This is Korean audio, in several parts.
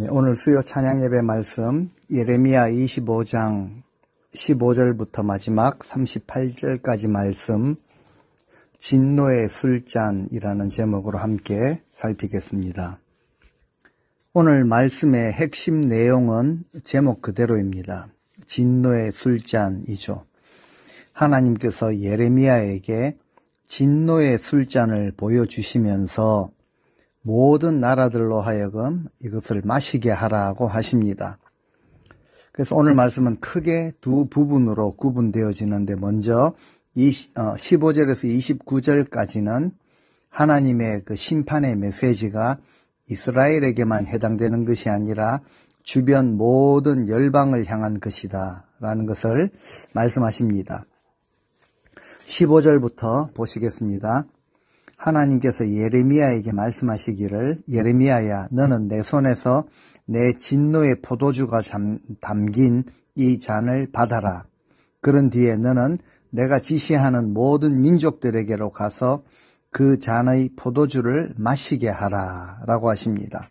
오늘 수요 찬양 예배 말씀 예레미야 25장 15절부터 마지막 38절까지 말씀 진노의 술잔이라는 제목으로 함께 살피겠습니다. 오늘 말씀의 핵심 내용은 제목 그대로입니다. 진노의 술잔이죠. 하나님께서 예레미야에게 진노의 술잔을 보여주시면서 모든 나라들로 하여금 이것을 마시게 하라고 하십니다. 그래서 오늘 말씀은 크게 두 부분으로 구분되어지는데 먼저 15절에서 29절까지는 하나님의 그 심판의 메시지가 이스라엘에게만 해당되는 것이 아니라 주변 모든 열방을 향한 것이다 라는 것을 말씀하십니다. 15절부터 보시겠습니다. 하나님께서 예레미야에게 말씀하시기를 예레미야야 너는 내 손에서 내 진노의 포도주가 담긴 이 잔을 받아라. 그런 뒤에 너는 내가 지시하는 모든 민족들에게로 가서 그 잔의 포도주를 마시게 하라 라고 하십니다.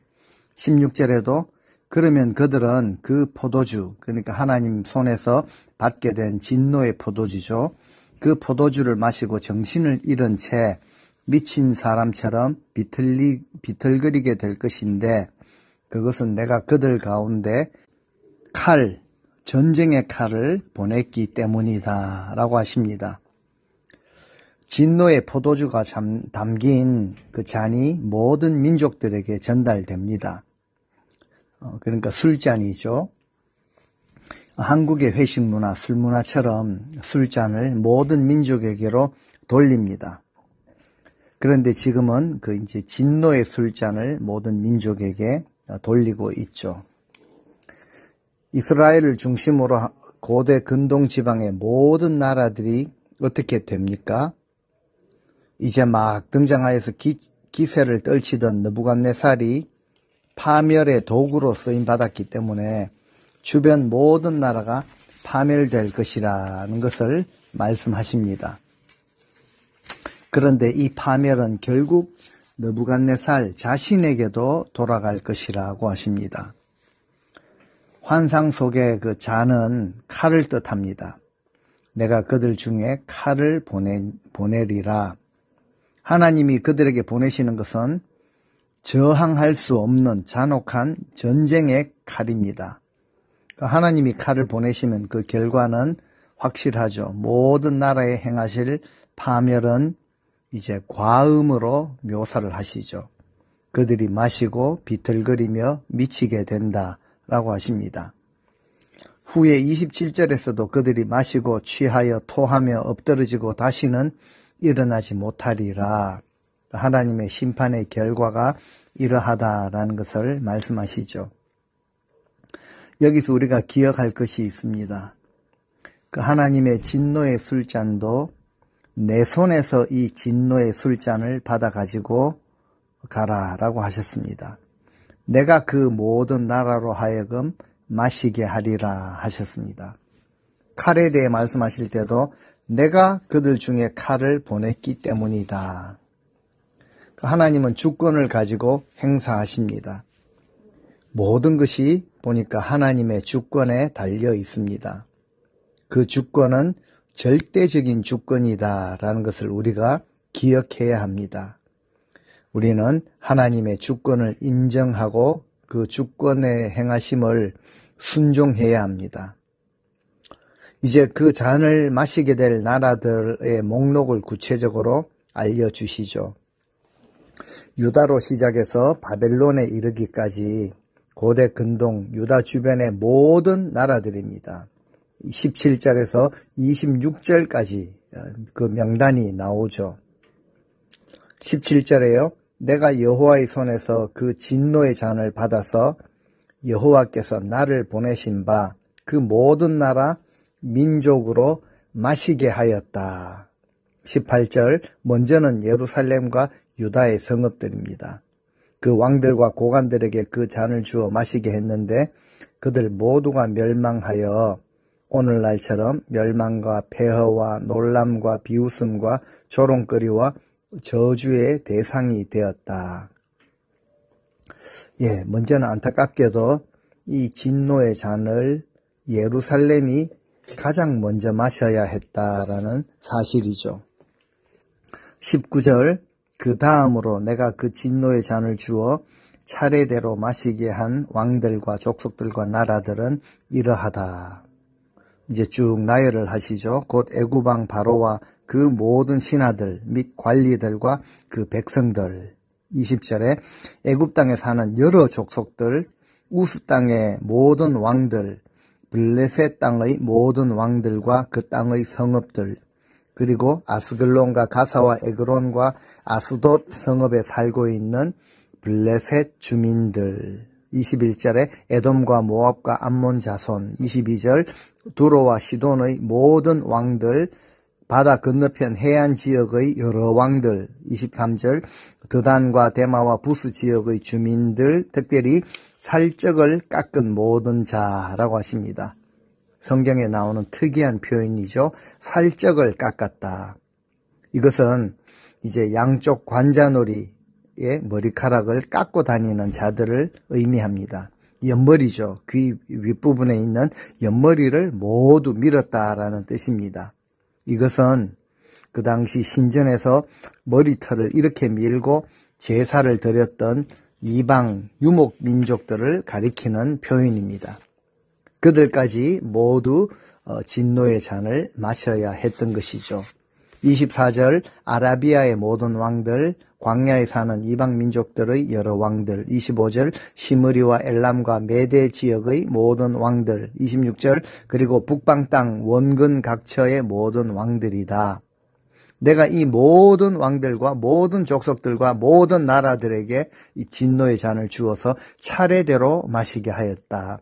16절에도 그러면 그들은 그 포도주, 그러니까 하나님 손에서 받게 된 진노의 포도주죠. 그 포도주를 마시고 정신을 잃은 채 미친 사람처럼 비틀거리게 될 것인데 그것은 내가 그들 가운데 전쟁의 칼을 보냈기 때문이다 라고 하십니다. 진노의 포도주가 담긴 그 잔이 모든 민족들에게 전달됩니다. 그러니까 술잔이죠. 한국의 회식 문화, 술 문화처럼 술잔을 모든 민족에게로 돌립니다. 그런데 지금은 이제 진노의 술잔을 모든 민족에게 돌리고 있죠. 이스라엘을 중심으로 고대 근동 지방의 모든 나라들이 어떻게 됩니까? 이제 막 등장하여서 기세를 떨치던 느부갓네살이 파멸의 도구로 쓰임 받았기 때문에 주변 모든 나라가 파멸될 것이라는 것을 말씀하십니다. 그런데 이 파멸은 결국 느부갓네살 자신에게도 돌아갈 것이라고 하십니다. 환상 속의 그 잔은 칼을 뜻합니다. 내가 그들 중에 칼을 보내리라. 하나님이 그들에게 보내시는 것은 저항할 수 없는 잔혹한 전쟁의 칼입니다. 하나님이 칼을 보내시면 그 결과는 확실하죠. 모든 나라에 행하실 파멸은 이제 과음으로 묘사를 하시죠. 그들이 마시고 비틀거리며 미치게 된다라고 하십니다. 후에 27절에서도 그들이 마시고 취하여 토하며 엎드러지고 다시는 일어나지 못하리라. 하나님의 심판의 결과가 이러하다라는 것을 말씀하시죠. 여기서 우리가 기억할 것이 있습니다. 그 하나님의 진노의 술잔도 내 손에서 이 진노의 술잔을 받아가지고 가라라고 하셨습니다. 내가 그 모든 나라로 하여금 마시게 하리라 하셨습니다. 칼에 대해 말씀하실 때도 내가 그들 중에 칼을 보냈기 때문이다. 하나님은 주권을 가지고 행사하십니다. 모든 것이 보니까 하나님의 주권에 달려 있습니다. 그 주권은 절대적인 주권이다라는 것을 우리가 기억해야 합니다. 우리는 하나님의 주권을 인정하고 그 주권의 행하심을 순종해야 합니다. 이제 그 잔을 마시게 될 나라들의 목록을 구체적으로 알려주시죠. 유다로 시작해서 바벨론에 이르기까지 고대 근동 유다 주변의 모든 나라들입니다. 17절에서 26절까지 그 명단이 나오죠. 17절에요. 내가 여호와의 손에서 그 진노의 잔을 받아서 여호와께서 나를 보내신 바 그 모든 나라 민족으로 마시게 하였다. 18절 먼저는 예루살렘과 유다의 성읍들입니다. 그 왕들과 고관들에게 그 잔을 주어 마시게 했는데 그들 모두가 멸망하여 오늘날처럼 멸망과 폐허와 놀람과 비웃음과 조롱거리와 저주의 대상이 되었다. 먼저는 안타깝게도 이 진노의 잔을 예루살렘이 가장 먼저 마셔야 했다라는 사실이죠. 19절, 그 다음으로 내가 그 진노의 잔을 주어 차례대로 마시게 한 왕들과 족속들과 나라들은 이러하다. 이제 쭉 나열을 하시죠. 곧 애굽왕 바로와 그 모든 신하들 및 관리들과 그 백성들. 20절에 애굽 땅에 사는 여러 족속들, 우스 땅의 모든 왕들, 블레셋 땅의 모든 왕들과 그 땅의 성읍들, 그리고 아스글론과 가사와 에그론과 아스돗 성읍에 살고 있는 블레셋 주민들. 21절에 에돔과 모압과 암몬 자손. 22절 두로와 시돈의 모든 왕들, 바다 건너편 해안 지역의 여러 왕들. 23절 드단과 데마와 부스 지역의 주민들, 특별히 살적을 깎은 모든 자라고 하십니다. 성경에 나오는 특이한 표현이죠. 살적을 깎았다. 이것은 이제 양쪽 관자놀이의 머리카락을 깎고 다니는 자들을 의미합니다. 옆머리죠. 귀 윗부분에 있는 옆머리를 모두 밀었다라는 뜻입니다. 이것은 그 당시 신전에서 머리털을 이렇게 밀고 제사를 드렸던 이방 유목 민족들을 가리키는 표현입니다. 그들까지 모두 진노의 잔을 마셔야 했던 것이죠. 24절 아라비아의 모든 왕들, 광야에 사는 이방 민족들의 여러 왕들. 25절 시므리와 엘람과 메대 지역의 모든 왕들. 26절 그리고 북방 땅 원근 각처의 모든 왕들이다. 내가 이 모든 왕들과 모든 족속들과 모든 나라들에게 이 진노의 잔을 주어서 차례대로 마시게 하였다.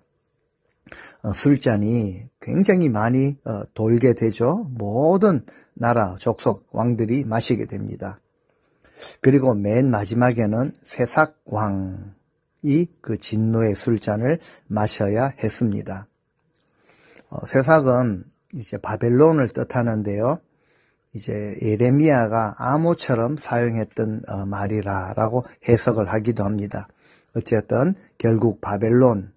술잔이 굉장히 많이 돌게 되죠. 모든 나라, 족속, 왕들이 마시게 됩니다. 그리고 맨 마지막에는 세삭왕이 그 진노의 술잔을 마셔야 했습니다. 세삭은 이제 바벨론을 뜻하는데요. 이제 예레미야가 암호처럼 사용했던 말이라고 해석을 하기도 합니다. 어쨌든 결국 바벨론,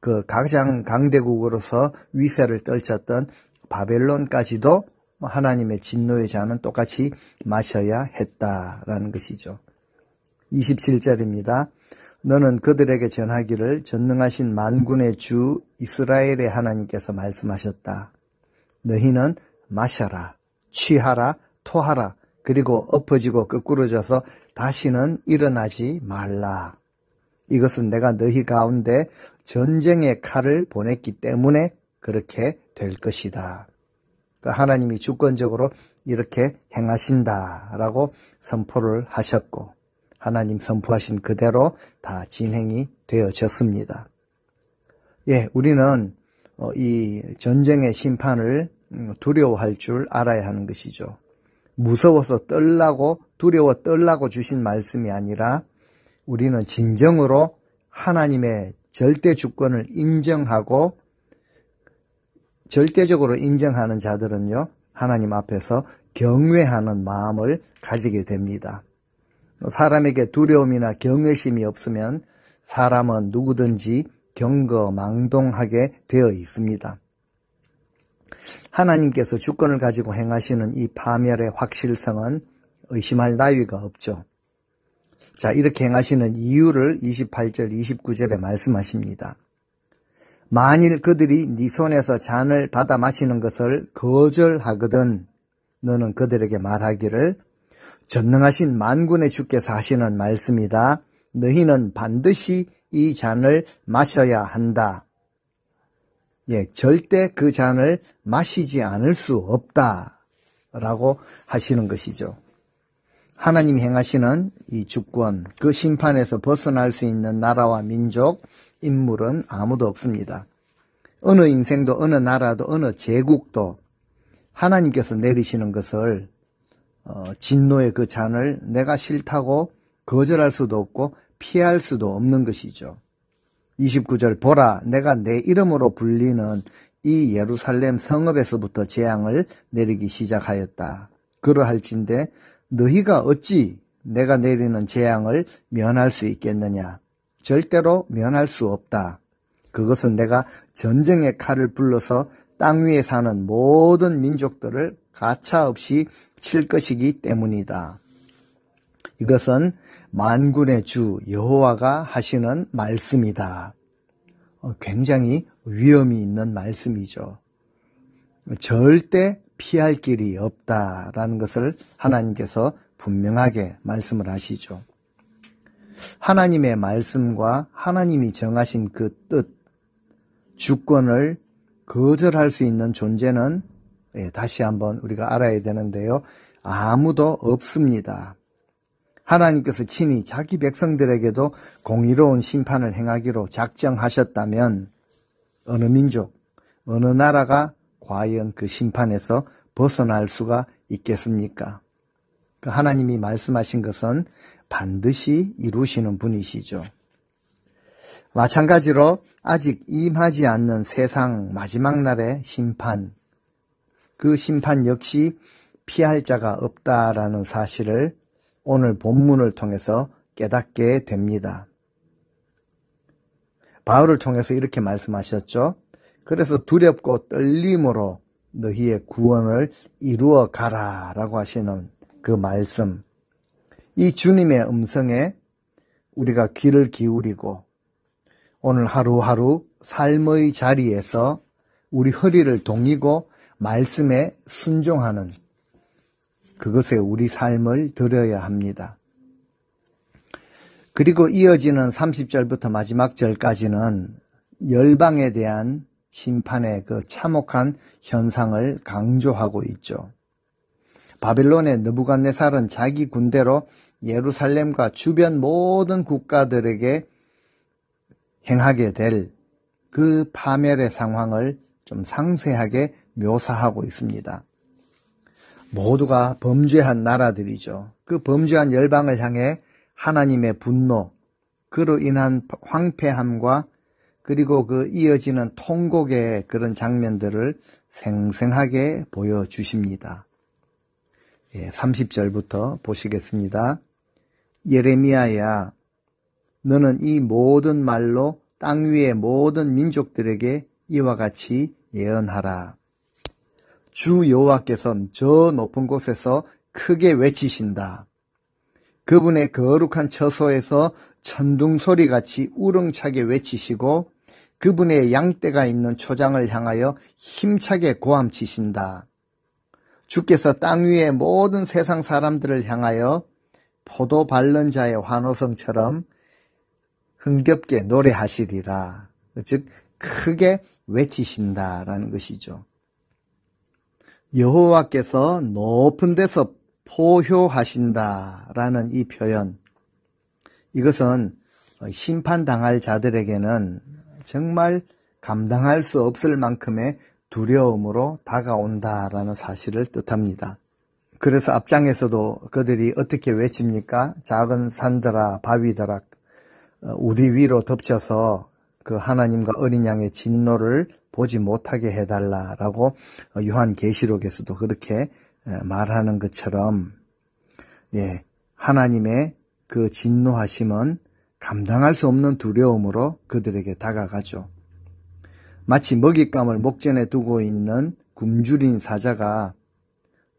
그 가장 강대국으로서 위세를 떨쳤던 바벨론까지도 하나님의 진노의 잔은 똑같이 마셔야 했다라는 것이죠. 27절입니다. 너는 그들에게 전하기를 전능하신 만군의 주 이스라엘의 하나님께서 말씀하셨다. 너희는 마셔라, 취하라, 토하라, 그리고 엎어지고 거꾸러져서 다시는 일어나지 말라. 이것은 내가 너희 가운데 전쟁의 칼을 보냈기 때문에 그렇게 될 것이다. 하나님이 주권적으로 이렇게 행하신다라고 선포를 하셨고 하나님 선포하신 그대로 다 진행이 되어졌습니다. 우리는 이 전쟁의 심판을 두려워할 줄 알아야 하는 것이죠. 무서워서 떨라고 두려워 떨라고 주신 말씀이 아니라 우리는 진정으로 하나님의 절대 주권을 인정하고 절대적으로 인정하는 자들은요, 하나님 앞에서 경외하는 마음을 가지게 됩니다. 사람에게 두려움이나 경외심이 없으면 사람은 누구든지 경거망동하게 되어 있습니다. 하나님께서 주권을 가지고 행하시는 이 파멸의 확실성은 의심할 나위가 없죠. 자, 이렇게 행하시는 이유를 28절, 29절에 말씀하십니다. 만일 그들이 네 손에서 잔을 받아 마시는 것을 거절하거든 너는 그들에게 말하기를 전능하신 만군의 주께서 하시는 말씀이다. 너희는 반드시 이 잔을 마셔야 한다. 절대 그 잔을 마시지 않을 수 없다라고 하시는 것이죠. 하나님이 행하시는 이 주권, 그 심판에서 벗어날 수 있는 나라와 민족, 인물은 아무도 없습니다. 어느 인생도 어느 나라도 어느 제국도 하나님께서 내리시는 것을 진노의 그 잔을 내가 싫다고 거절할 수도 없고 피할 수도 없는 것이죠. 29절 보라 내가 내 이름으로 불리는 이 예루살렘 성읍에서부터 재앙을 내리기 시작하였다. 그러할진대 너희가 어찌 내가 내리는 재앙을 면할 수 있겠느냐. 절대로 면할 수 없다. 그것은 내가 전쟁의 칼을 불러서 땅 위에 사는 모든 민족들을 가차없이 칠 것이기 때문이다. 이것은 만군의 주 여호와가 하시는 말씀이다. 굉장히 위험이 있는 말씀이죠. 절대 피할 길이 없다라는 것을 하나님께서 분명하게 말씀을 하시죠. 하나님의 말씀과 하나님이 정하신 그 뜻, 주권을 거절할 수 있는 존재는 다시 한번 우리가 알아야 되는데요. 아무도 없습니다. 하나님께서 친히 자기 백성들에게도 공의로운 심판을 행하기로 작정하셨다면 어느 민족, 어느 나라가 과연 그 심판에서 벗어날 수가 있겠습니까? 하나님이 말씀하신 것은 반드시 이루시는 분이시죠. 마찬가지로 아직 임하지 않는 세상 마지막 날의 심판, 그 심판 역시 피할 자가 없다라는 사실을 오늘 본문을 통해서 깨닫게 됩니다. 바울을 통해서 이렇게 말씀하셨죠. 그래서 두렵고 떨림으로 너희의 구원을 이루어 가라 라고 하시는 그 말씀, 이 주님의 음성에 우리가 귀를 기울이고 오늘 하루하루 삶의 자리에서 우리 허리를 동이고 말씀에 순종하는 그것에 우리 삶을 드려야 합니다. 그리고 이어지는 30절부터 마지막 절까지는 열방에 대한 심판의 그 참혹한 현상을 강조하고 있죠. 바벨론의 느부갓네살은 자기 군대로 예루살렘과 주변 모든 국가들에게 행하게 될 그 파멸의 상황을 좀 상세하게 묘사하고 있습니다. 모두가 범죄한 나라들이죠. 그 범죄한 열방을 향해 하나님의 분노, 그로 인한 황폐함과 그리고 그 이어지는 통곡의 그런 장면들을 생생하게 보여주십니다. 30절부터 보시겠습니다. 예레미야야, 너는 이 모든 말로 땅 위의 모든 민족들에게 이와 같이 예언하라. 주 여호와께서는 저 높은 곳에서 크게 외치신다. 그분의 거룩한 처소에서 천둥소리같이 우렁차게 외치시고 그분의 양떼가 있는 초장을 향하여 힘차게 고함치신다. 주께서 땅 위의 모든 세상 사람들을 향하여 포도 밟는 자의 환호성처럼 흥겹게 노래하시리라. 즉 크게 외치신다라는 것이죠. 여호와께서 높은 데서 포효하신다라는 이 표현, 이것은 심판당할 자들에게는 정말 감당할 수 없을 만큼의 두려움으로 다가온다라는 사실을 뜻합니다. 그래서 앞장에서도 그들이 어떻게 외칩니까? 작은 산들아, 바위들아, 우리 위로 덮쳐서 그 하나님과 어린 양의 진노를 보지 못하게 해달라라고 요한계시록에서도 그렇게 말하는 것처럼, 하나님의 그 진노하심은 감당할 수 없는 두려움으로 그들에게 다가가죠. 마치 먹잇감을 목전에 두고 있는 굶주린 사자가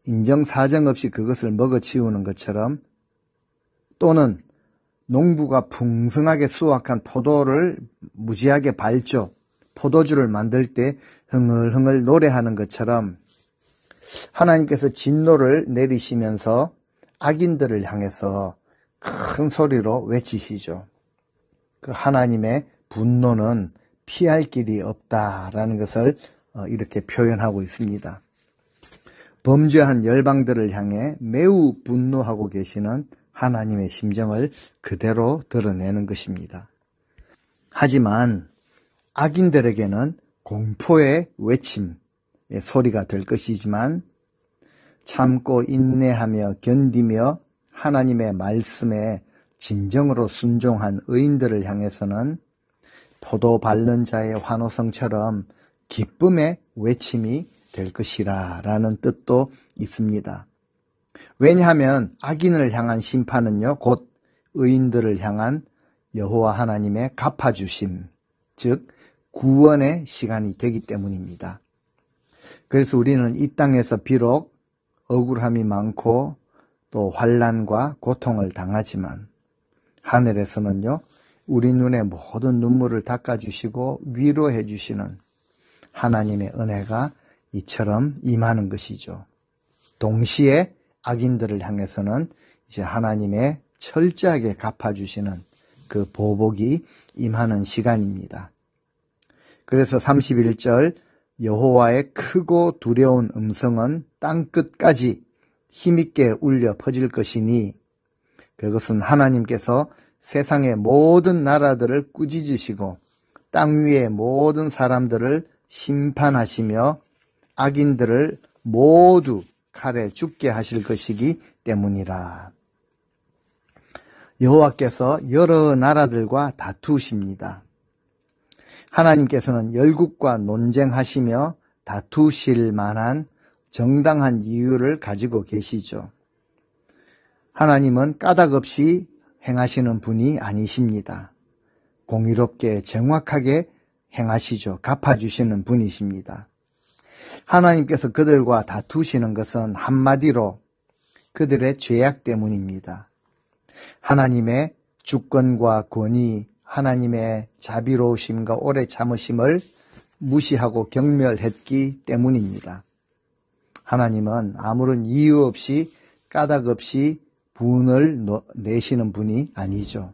인정사정 없이 그것을 먹어치우는 것처럼, 또는 농부가 풍성하게 수확한 포도를 무지하게 밟죠. 포도주를 만들 때 흥얼흥얼 노래하는 것처럼 하나님께서 진노를 내리시면서 악인들을 향해서 큰 소리로 외치시죠. 그 하나님의 분노는 피할 길이 없다라는 것을 이렇게 표현하고 있습니다. 범죄한 열방들을 향해 매우 분노하고 계시는 하나님의 심정을 그대로 드러내는 것입니다. 하지만 악인들에게는 공포의 외침의 소리가 될 것이지만 참고 인내하며 견디며 하나님의 말씀에 진정으로 순종한 의인들을 향해서는 포도 밟는 자의 환호성처럼 기쁨의 외침이 될 것이라 라는 뜻도 있습니다. 왜냐하면 악인을 향한 심판은요, 곧 의인들을 향한 여호와 하나님의 갚아주심, 즉 구원의 시간이 되기 때문입니다. 그래서 우리는 이 땅에서 비록 억울함이 많고 또 환난과 고통을 당하지만 하늘에서는요, 우리 눈에 모든 눈물을 닦아주시고 위로해 주시는 하나님의 은혜가 이처럼 임하는 것이죠. 동시에 악인들을 향해서는 이제 하나님의 철저하게 갚아주시는 그 보복이 임하는 시간입니다. 그래서 31절 여호와의 크고 두려운 음성은 땅끝까지 힘있게 울려 퍼질 것이니 그것은 하나님께서 세상의 모든 나라들을 꾸짖으시고 땅 위의 모든 사람들을 심판하시며 악인들을 모두 칼에 죽게 하실 것이기 때문이라. 여호와께서 여러 나라들과 다투십니다. 하나님께서는 열국과 논쟁하시며 다투실 만한 정당한 이유를 가지고 계시죠. 하나님은 까닭 없이 행하시는 분이 아니십니다. 공의롭게 정확하게 행하시죠. 갚아주시는 분이십니다. 하나님께서 그들과 다투시는 것은 한마디로 그들의 죄악 때문입니다. 하나님의 주권과 권위, 하나님의 자비로우심과 오래 참으심을 무시하고 경멸했기 때문입니다. 하나님은 아무런 이유 없이 까닭 없이 분을 내시는 분이 아니죠.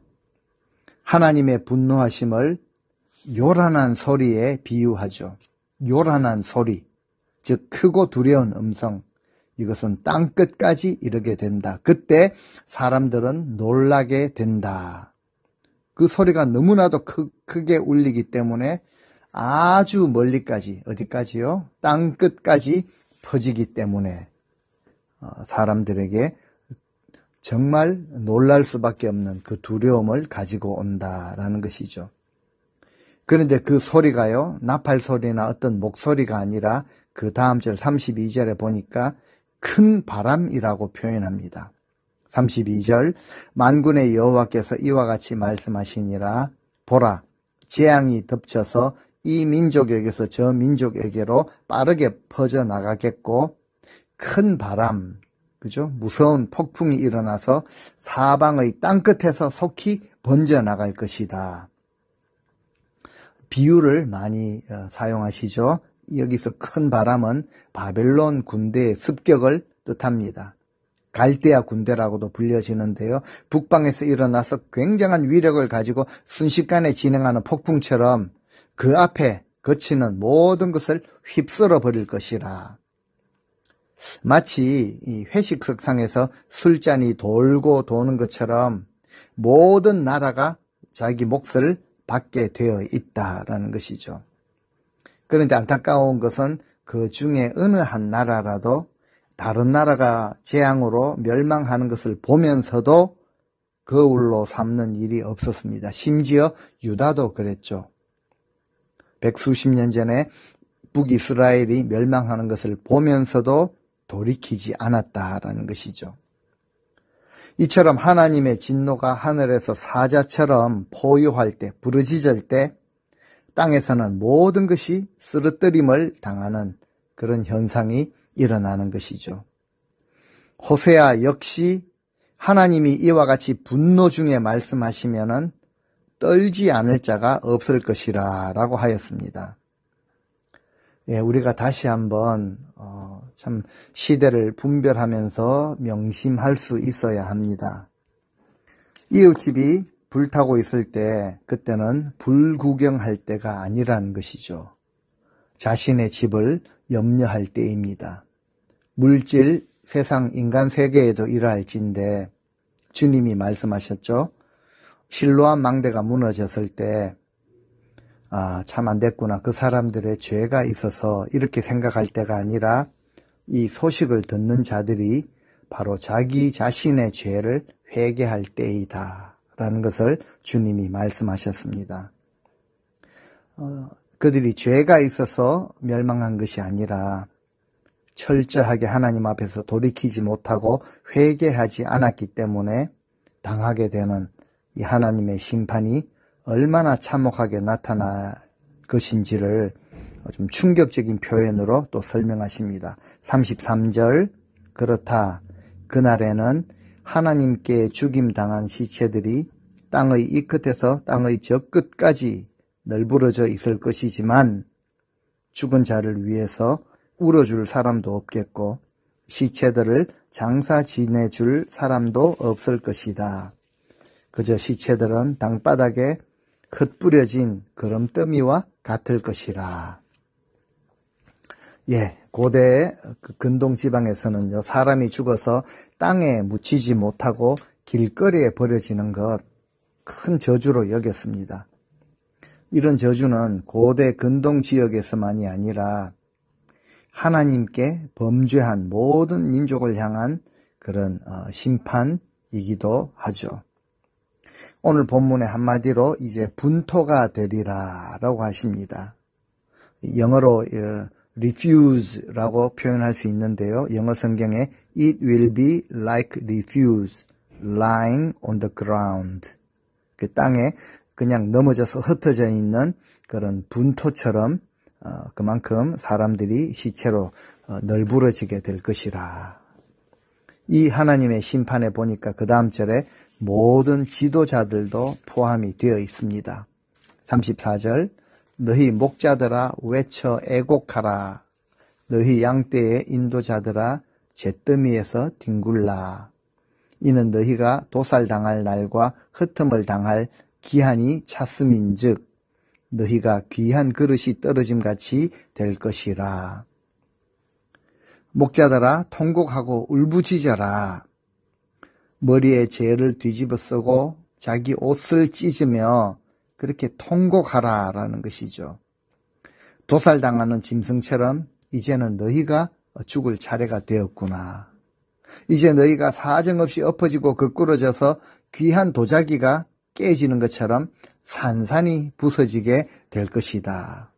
하나님의 분노하심을 요란한 소리에 비유하죠. 요란한 소리, 즉 크고 두려운 음성, 이것은 땅끝까지 이르게 된다. 그때 사람들은 놀라게 된다. 그 소리가 너무나도 크게 울리기 때문에 아주 멀리까지, 어디까지요? 땅끝까지 퍼지기 때문에 사람들에게 정말 놀랄 수밖에 없는 그 두려움을 가지고 온다라는 것이죠. 그런데 그 소리가요, 나팔 소리나 어떤 목소리가 아니라 그 다음 절 32절에 보니까 큰 바람이라고 표현합니다. 32절 만군의 여호와께서 이와 같이 말씀하시니라. 보라, 재앙이 덮쳐서 이 민족에게서 저 민족에게로 빠르게 퍼져나가겠고 큰 바람, 그죠? 무서운 폭풍이 일어나서 사방의 땅끝에서 속히 번져나갈 것이다. 비유를 많이 사용하시죠. 여기서 큰 바람은 바벨론 군대의 습격을 뜻합니다. 갈대아 군대라고도 불려지는데요. 북방에서 일어나서 굉장한 위력을 가지고 순식간에 진행하는 폭풍처럼 그 앞에 거치는 모든 것을 휩쓸어 버릴 것이라. 마치 이 회식석상에서 술잔이 돌고 도는 것처럼 모든 나라가 자기 몫을 받게 되어 있다라는 것이죠. 그런데 안타까운 것은 그 중에 어느 한 나라라도 다른 나라가 재앙으로 멸망하는 것을 보면서도 거울로 삼는 일이 없었습니다. 심지어 유다도 그랬죠. 백수십 년 전에 북이스라엘이 멸망하는 것을 보면서도 돌이키지 않았다라는 것이죠. 이처럼 하나님의 진노가 하늘에서 사자처럼 포효할 때, 부르짖을 때 땅에서는 모든 것이 쓰러뜨림을 당하는 그런 현상이 일어나는 것이죠. 호세아 역시 하나님이 이와 같이 분노 중에 말씀하시면은 떨지 않을 자가 없을 것이라 라고 하였습니다. 예, 우리가 다시 한번 참 시대를 분별하면서 명심할 수 있어야 합니다. 이웃집이 불타고 있을 때 그때는 불 구경할 때가 아니라는 것이죠. 자신의 집을 염려할 때입니다. 물질, 세상, 인간 세계에도 이러할진데 주님이 말씀하셨죠. 실로암 망대가 무너졌을 때 참 안 됐구나. 그 사람들의 죄가 있어서 이렇게 생각할 때가 아니라 이 소식을 듣는 자들이 바로 자기 자신의 죄를 회개할 때이다 라는 것을 주님이 말씀하셨습니다. 그들이 죄가 있어서 멸망한 것이 아니라 철저하게 하나님 앞에서 돌이키지 못하고 회개하지 않았기 때문에 당하게 되는 이 하나님의 심판이 얼마나 참혹하게 나타날 것인지를 좀 충격적인 표현으로 또 설명하십니다. 33절, 그렇다. 그날에는 하나님께 죽임당한 시체들이 땅의 이 끝에서 땅의 저 끝까지 널브러져 있을 것이지만 죽은 자를 위해서 울어줄 사람도 없겠고 시체들을 장사 지내줄 사람도 없을 것이다. 그저 시체들은 땅바닥에 흩뿌려진 거름더미와 같을 것이라. 예, 고대 근동 지방에서는요, 사람이 죽어서 땅에 묻히지 못하고 길거리에 버려지는 것 큰 저주로 여겼습니다. 이런 저주는 고대 근동 지역에서만이 아니라 하나님께 범죄한 모든 민족을 향한 그런 심판이기도 하죠. 오늘 본문의 한마디로 이제 분토가 되리라 라고 하십니다. 영어로 refuse라고 표현할 수 있는데요. 영어 성경에 it will be like refuse lying on the ground. 그 땅에 그냥 넘어져서 흩어져 있는 그런 분토처럼 그만큼 사람들이 시체로 널브러지게 될 것이라. 이 하나님의 심판에 보니까 그 다음 절에 모든 지도자들도 포함이 되어 있습니다. 34절, 너희 목자들아 외쳐 애곡하라. 너희 양떼의 인도자들아 잿더미에서 뒹굴라. 이는 너희가 도살당할 날과 흩음을 당할 기한이 찼음인즉 너희가 귀한 그릇이 떨어짐같이 될 것이라. 목자들아 통곡하고 울부짖어라. 머리에 재를 뒤집어 쓰고 자기 옷을 찢으며 그렇게 통곡하라 라는 것이죠. 도살당하는 짐승처럼 이제는 너희가 죽을 차례가 되었구나. 이제 너희가 사정없이 엎어지고 거꾸러져서 귀한 도자기가 깨지는 것처럼 산산이 부서지게 될 것이다.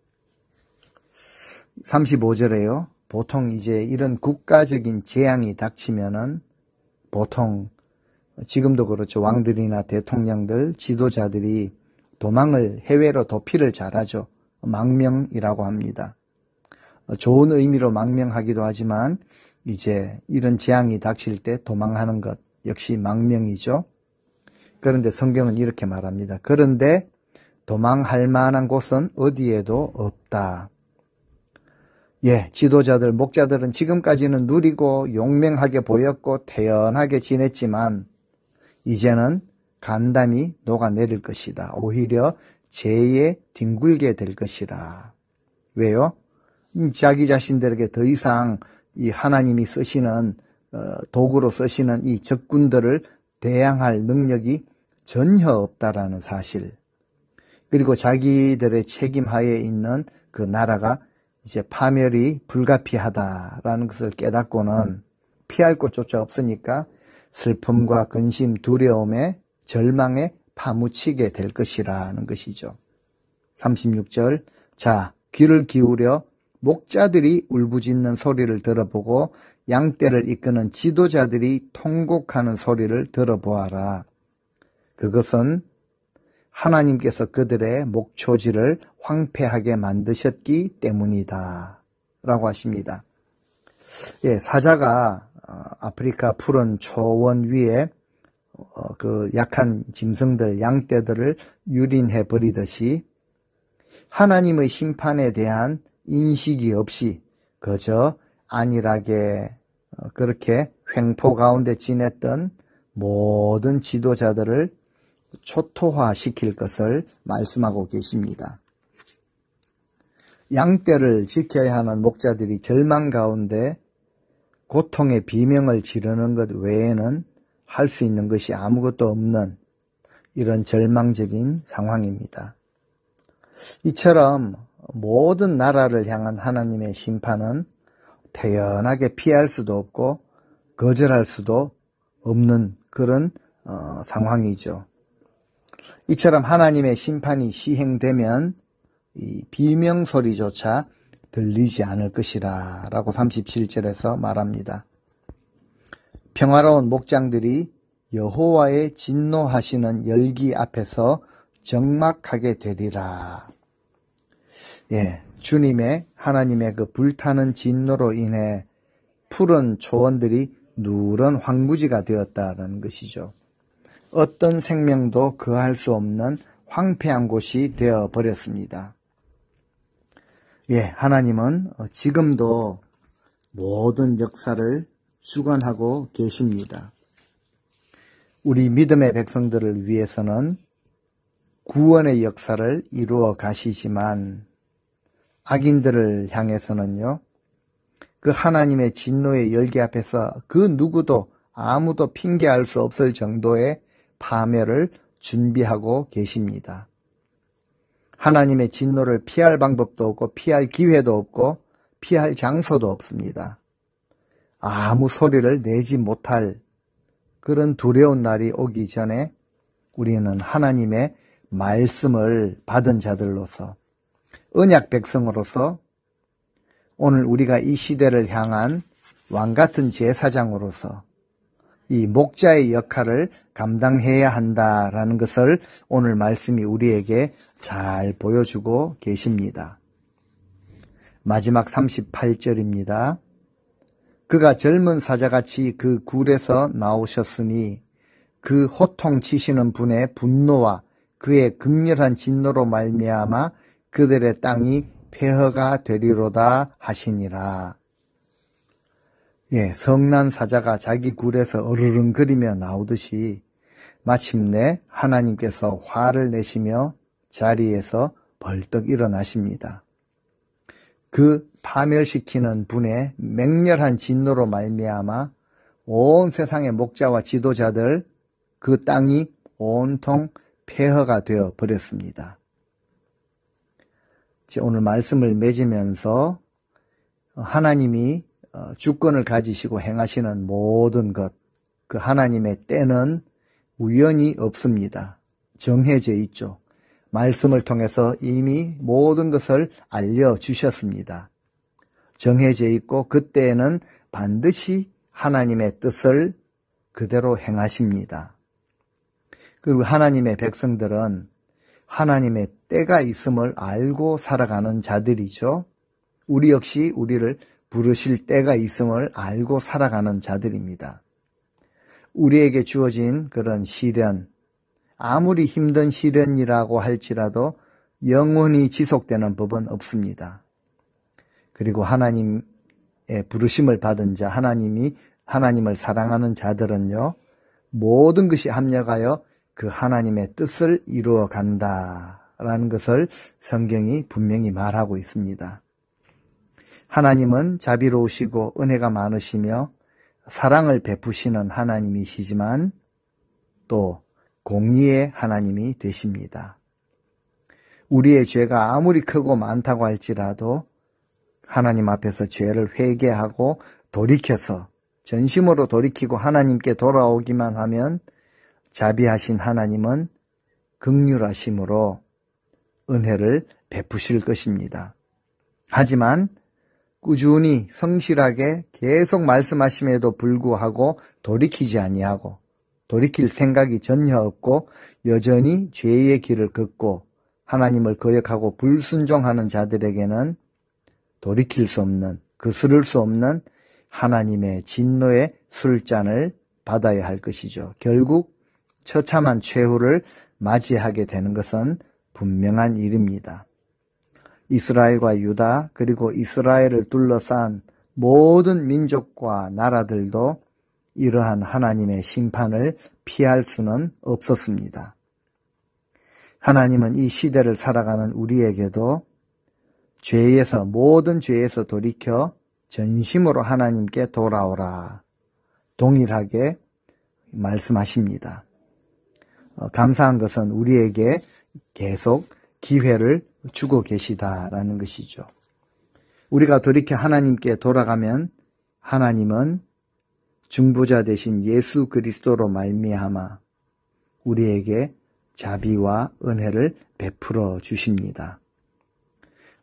35절에요. 보통 이제 이런 국가적인 재앙이 닥치면은 보통 지금도 그렇죠. 왕들이나 대통령들, 지도자들이 도망을 해외로 도피를 잘하죠. 망명이라고 합니다. 좋은 의미로 망명하기도 하지만 이제 이런 재앙이 닥칠 때 도망하는 것 역시 망명이죠. 그런데 성경은 이렇게 말합니다. 그런데 도망할 만한 곳은 어디에도 없다. 예, 지도자들, 목자들은 지금까지는 누리고 용맹하게 보였고 태연하게 지냈지만 이제는 간담이 녹아내릴 것이다. 오히려 죄에 뒹굴게 될 것이라. 왜요? 자기 자신들에게 더 이상 이 하나님이 쓰시는 도구로 쓰시는 이 적군들을 대항할 능력이 전혀 없다라는 사실. 그리고 자기들의 책임하에 있는 그 나라가 이제 파멸이 불가피하다라는 것을 깨닫고는 피할 곳조차 없으니까 슬픔과 근심, 두려움에 절망에 파묻히게 될 것이라는 것이죠. 36절, 자, 귀를 기울여 목자들이 울부짖는 소리를 들어보고 양떼를 이끄는 지도자들이 통곡하는 소리를 들어보아라. 그것은 하나님께서 그들의 목초지를 황폐하게 만드셨기 때문이다 라고 하십니다. 예, 사자가 아프리카 푸른 초원 위에 그 약한 짐승들, 양떼들을 유린해 버리듯이 하나님의 심판에 대한 인식이 없이 그저 안일하게 그렇게 횡포 가운데 지냈던 모든 지도자들을 초토화시킬 것을 말씀하고 계십니다. 양떼를 지켜야 하는 목자들이 절망 가운데 고통의 비명을 지르는 것 외에는 할 수 있는 것이 아무것도 없는 이런 절망적인 상황입니다. 이처럼 모든 나라를 향한 하나님의 심판은 태연하게 피할 수도 없고 거절할 수도 없는 그런 상황이죠. 이처럼 하나님의 심판이 시행되면 이 비명소리조차 들리지 않을 것이라 라고 37절에서 말합니다. 평화로운 목장들이 여호와의 진노하시는 열기 앞에서 적막하게 되리라. 예, 주님의 하나님의 그 불타는 진노로 인해 푸른 초원들이 누런 황무지가 되었다는 것이죠. 어떤 생명도 거할 수 없는 황폐한 곳이 되어버렸습니다. 예, 하나님은 지금도 모든 역사를 주관하고 계십니다. 우리 믿음의 백성들을 위해서는 구원의 역사를 이루어 가시지만 악인들을 향해서는요, 그 하나님의 진노의 열기 앞에서 그 누구도 아무도 핑계할 수 없을 정도의 파멸을 준비하고 계십니다. 하나님의 진노를 피할 방법도 없고 피할 기회도 없고 피할 장소도 없습니다. 아무 소리를 내지 못할 그런 두려운 날이 오기 전에 우리는 하나님의 말씀을 받은 자들로서 언약 백성으로서 오늘 우리가 이 시대를 향한 왕같은 제사장으로서 이 목자의 역할을 감당해야 한다라는 것을 오늘 말씀이 우리에게 잘 보여주고 계십니다. 마지막 38절입니다. 그가 젊은 사자같이 그 굴에서 나오셨으니 그 호통치시는 분의 분노와 그의 극렬한 진노로 말미암아 그들의 땅이 폐허가 되리로다 하시니라. 예, 성난 사자가 자기 굴에서 어르릉거리며 나오듯이 마침내 하나님께서 화를 내시며 자리에서 벌떡 일어나십니다. 그 파멸시키는 분의 맹렬한 진노로 말미암아 온 세상의 목자와 지도자들 그 땅이 온통 폐허가 되어 버렸습니다. 오늘 말씀을 맺으면서 하나님이 주권을 가지시고 행하시는 모든 것, 그 하나님의 때는 우연히 없습니다. 정해져 있죠. 말씀을 통해서 이미 모든 것을 알려주셨습니다. 정해져 있고 그때에는 반드시 하나님의 뜻을 그대로 행하십니다. 그리고 하나님의 백성들은 하나님의 때가 있음을 알고 살아가는 자들이죠. 우리 역시 우리를 부르실 때가 있음을 알고 살아가는 자들입니다. 우리에게 주어진 그런 시련, 아무리 힘든 시련이라고 할지라도 영원히 지속되는 법은 없습니다. 그리고 하나님의 부르심을 받은 자, 하나님을 사랑하는 자들은요, 모든 것이 합력하여 그 하나님의 뜻을 이루어 간다라는 것을 성경이 분명히 말하고 있습니다. 하나님은 자비로우시고 은혜가 많으시며 사랑을 베푸시는 하나님이시지만 또 공의의 하나님이 되십니다. 우리의 죄가 아무리 크고 많다고 할지라도 하나님 앞에서 죄를 회개하고 돌이켜서 전심으로 돌이키고 하나님께 돌아오기만 하면 자비하신 하나님은 긍휼하심으로 은혜를 베푸실 것입니다. 하지만 꾸준히 성실하게 계속 말씀하심에도 불구하고 돌이키지 아니하고 돌이킬 생각이 전혀 없고 여전히 죄의 길을 걷고 하나님을 거역하고 불순종하는 자들에게는 돌이킬 수 없는, 거스를 수 없는 하나님의 진노의 술잔을 받아야 할 것이죠. 결국 처참한 최후를 맞이하게 되는 것은 분명한 일입니다. 이스라엘과 유다 그리고 이스라엘을 둘러싼 모든 민족과 나라들도 이러한 하나님의 심판을 피할 수는 없었습니다. 하나님은 이 시대를 살아가는 우리에게도 모든 죄에서 돌이켜 전심으로 하나님께 돌아오라 동일하게 말씀하십니다. 감사한 것은 우리에게 계속 기회를 주고 계시다라는 것이죠. 우리가 돌이켜 하나님께 돌아가면 하나님은 중보자 되신 예수 그리스도로 말미암아 우리에게 자비와 은혜를 베풀어 주십니다.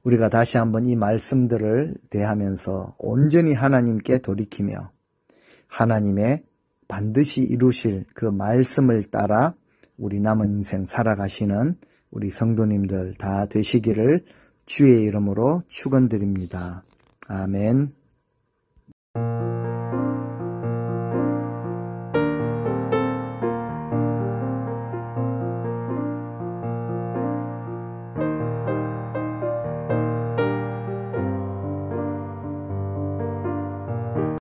우리가 다시 한번 이 말씀들을 대하면서 온전히 하나님께 돌이키며 하나님의 반드시 이루실 그 말씀을 따라 우리 남은 인생 살아가시는 우리 성도님들 다 되시기를 주의 이름으로 축원드립니다. 아멘.